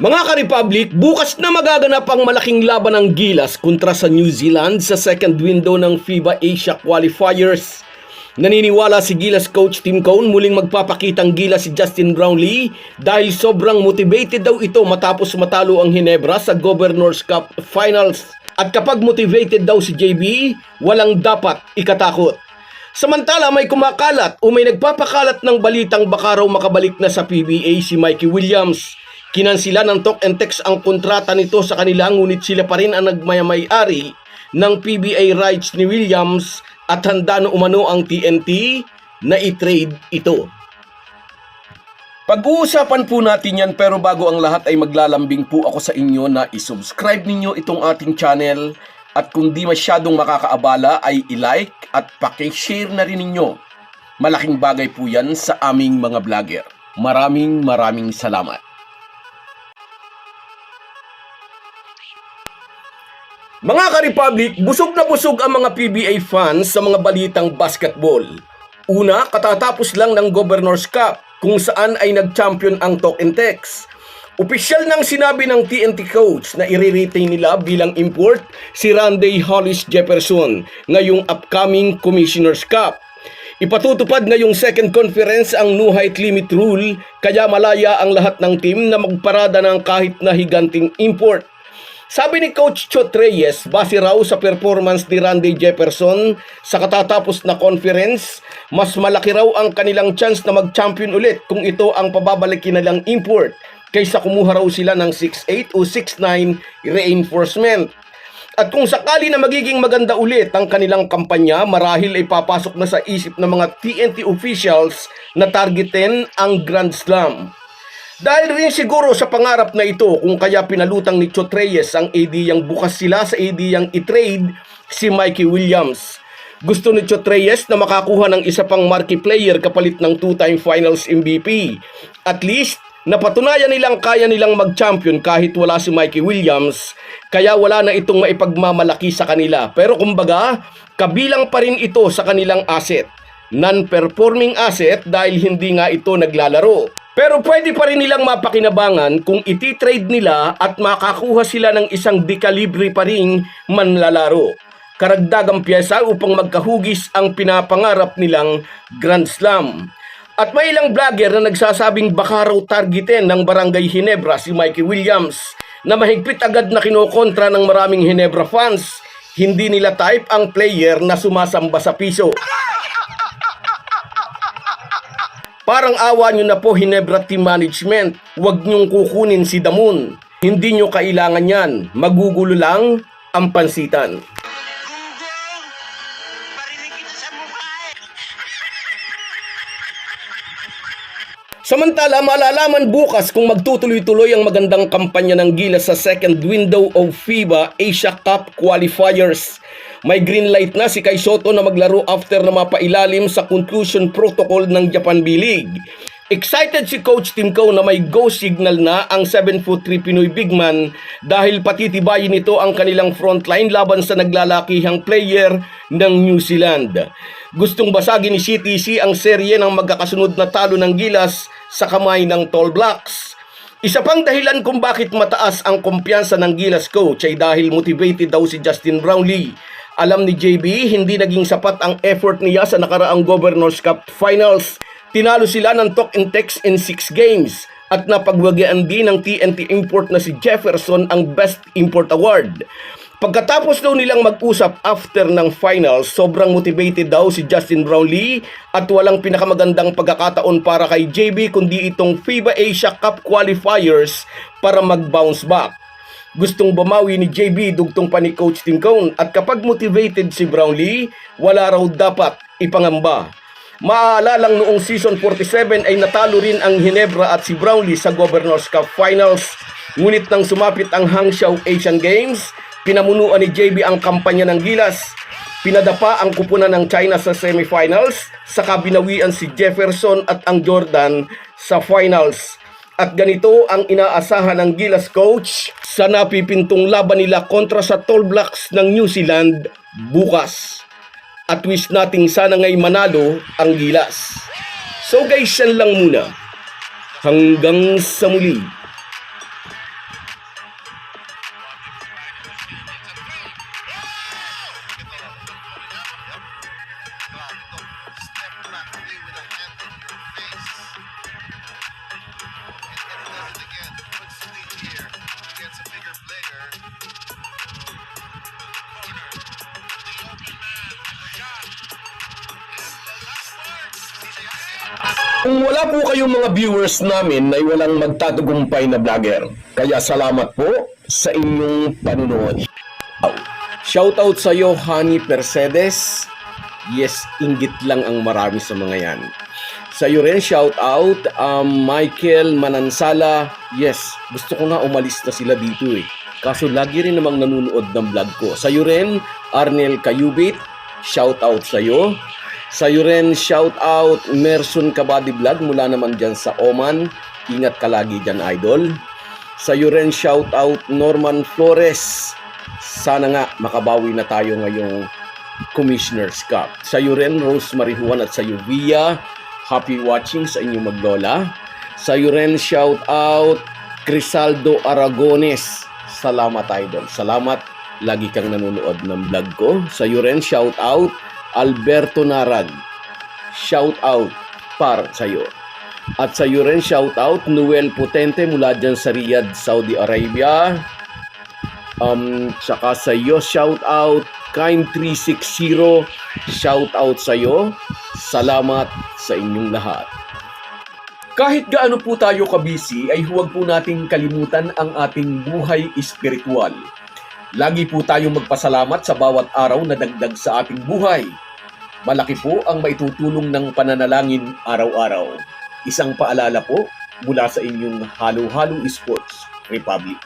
Mga ka-Republic, bukas na magaganap ang malaking laban ng Gilas kontra sa New Zealand sa second window ng FIBA Asia Qualifiers. Naniniwala si Gilas coach Tim Cone muling magpapakitang Gilas si Justin Brownlee dahil sobrang motivated daw ito matapos matalo ang Ginebra sa Governors Cup Finals. At kapag motivated daw si JB, walang dapat ikatakot. Samantala may kumakalat o may nagpapakalat ng balitang baka raw makabalik na sa PBA si Mikey Williams. Kinansila ng talk and text ang kontrata nito sa kanila ngunit sila pa rin ang nagmayamay-ari ng PBA rights ni Williams at handa na umano ang TNT na i-trade ito. Pag-uusapan po natin yan pero bago ang lahat ay maglalambing po ako sa inyo na isubscribe ninyo itong ating channel at kung di masyadong makakaabala ay i-like at paki-share na rin ninyo. Malaking bagay po yan sa aming mga vlogger. Maraming salamat. Mga ka-Republic, busog na busog ang mga PBA fans sa mga balitang basketball. Una, katatapos lang ng Governors Cup kung saan ay nag-champion ang Talk and Text. Opisyal nang sinabi ng TNT coach na i-retain nila bilang import si Randy Hollis Jefferson ngayong upcoming Commissioner's Cup. Ipatutupad ngayong second conference ang no height limit rule kaya malaya ang lahat ng team na magparada ng kahit na higanting import. Sabi ni Coach Chot Reyes, base raw sa performance ni Randy Jefferson sa katatapos na conference, mas malaki raw ang kanilang chance na mag-champion ulit kung ito ang pababalikin nilang import kaysa kumuha raw sila ng 6'8 o 6'9 reinforcement. At kung sakali na magiging maganda ulit ang kanilang kampanya, marahil ay papasok na sa isip ng mga TNT officials na targetin ang Grand Slam. Dahil rin siguro sa pangarap na ito kung kaya pinalutang ni Chot Reyes ang ideyang bukas sila sa ideyang i-trade si Mikey Williams. Gusto ni Chot Reyes na makakuha ng isa pang marquee player kapalit ng two-time finals MVP. At least, napatunayan nilang kaya nilang mag-champion kahit wala si Mikey Williams, kaya wala na itong maipagmamalaki sa kanila. Pero kumbaga, kabilang pa rin ito sa kanilang asset. Non-performing asset dahil hindi nga ito naglalaro. Pero pwede pa rin nilang mapakinabangan kung iti-trade nila at makakuha sila ng isang dekalibre pa ring manlalaro. Karagdagang piyesa upang magkahugis ang pinapangarap nilang Grand Slam. At may ilang vlogger na nagsasabing baka raw targetin ng Barangay Ginebra si Mikey Williams na mahigpit agad na kinokontra ng maraming Ginebra fans. Hindi nila type ang player na sumasamba sa piso. Parang awa nyo na po Ginebra team management, huwag nyong kukunin si Damon. Hindi nyo kailangan yan, magugulo lang ang pansitan. Samantala, malalaman bukas kung magtutuloy-tuloy ang magandang kampanya ng Gilas sa second window of FIBA Asia Cup Qualifiers. May green light na si Kai Sotto na maglaro after na mapailalim sa conclusion protocol ng Japan B-League. Excited si Coach Tim Cone na may go signal na ang 7'3" Pinoy bigman dahil patitibayin nito ang kanilang frontline laban sa naglalakihang player ng New Zealand. Gustong basagin ni CTC ang serye ng magkakasunod na talo ng Gilas sa kamay ng Tall Blacks. Isa pang dahilan kung bakit mataas ang kumpiyansa ng Gilas coach ay dahil motivated daw si Justin Brownlee. Alam ni JB, hindi naging sapat ang effort niya sa nakaraang Governors Cup Finals. Tinalo sila ng Talk and Text in 6 games at napagwagaan din ng TNT import na si Jefferson ang Best Import Award. Pagkatapos daw nilang mag-usap after ng finals, sobrang motivated daw si Justin Brownlee at walang pinakamagandang pagkakataon para kay JB kundi itong FIBA Asia Cup Qualifiers para mag-bounce back. Gustong bumawi ni JB dugtong pa ni Coach Tim Cone at kapag motivated si Brownlee, wala raw dapat ipangamba. Maaalalang noong season 47 ay natalo rin ang Ginebra at si Brownlee sa Governors Cup Finals. Ngunit nang sumapit ang Hangzhou Asian Games, pinamunuan ni JB ang kampanya ng Gilas. Pinadapa ang kupunan ng China sa semifinals, saka binawian si Jefferson at ang Jordan sa finals. At ganito ang inaasahan ng Gilas coach sa napipintong laban nila kontra sa Tall Blacks ng New Zealand bukas. At wish nating sana ngay manalo ang Gilas. So guys, yan lang muna. Hanggang sa muli. Kung wala po kayong mga viewers namin ay walang magtatagumpay na vlogger. Kaya salamat po sa inyong panunood. Shoutout sa iyo, Honey Persedes. Yes, inggit lang ang marami sa mga yan. Sa iyo rin, shoutout, Michael Manansala. Yes, gusto ko nga umalis na sila dito eh. Kaso lagi rin namang nanonood ng vlog ko. Sa iyo rin, Arnel Kayubit. Shoutout sa iyo. Sa iyo rin, shoutout, Merson Kabady Vlog mula naman dyan sa Oman. Ingat ka lagi dyan, idol. Sa iyo rin, shoutout, Norman Flores. Sana nga makabawi na tayo ngayong Commissioner's Cup. Sa iyo rin, Rosemary Juan at sa iyo, Via. Happy watching sa inyong maglola. Sa iyo rin, shoutout, Crisaldo Aragones. Salamat, idol. Salamat. Lagi kang nanonood ng vlog ko. Sa iyo rin, shoutout, Alberto Narag. Shoutout para sa iyo. At sa iyo rin, shoutout, Noel Potente mula dyan sa Riyadh, Saudi Arabia. Saka sa iyo, shoutout, Kind360. Shoutout sa iyo. Salamat sa inyong lahat. Kahit gaano po tayo kabisi, ay huwag po nating kalimutan ang ating buhay espiritual. Lagi po tayong magpasalamat sa bawat araw na dagdag sa ating buhay. Malaki po ang maitutulong ng pananalangin araw-araw. Isang paalala po mula sa inyong Halo-Halo Sports Republic.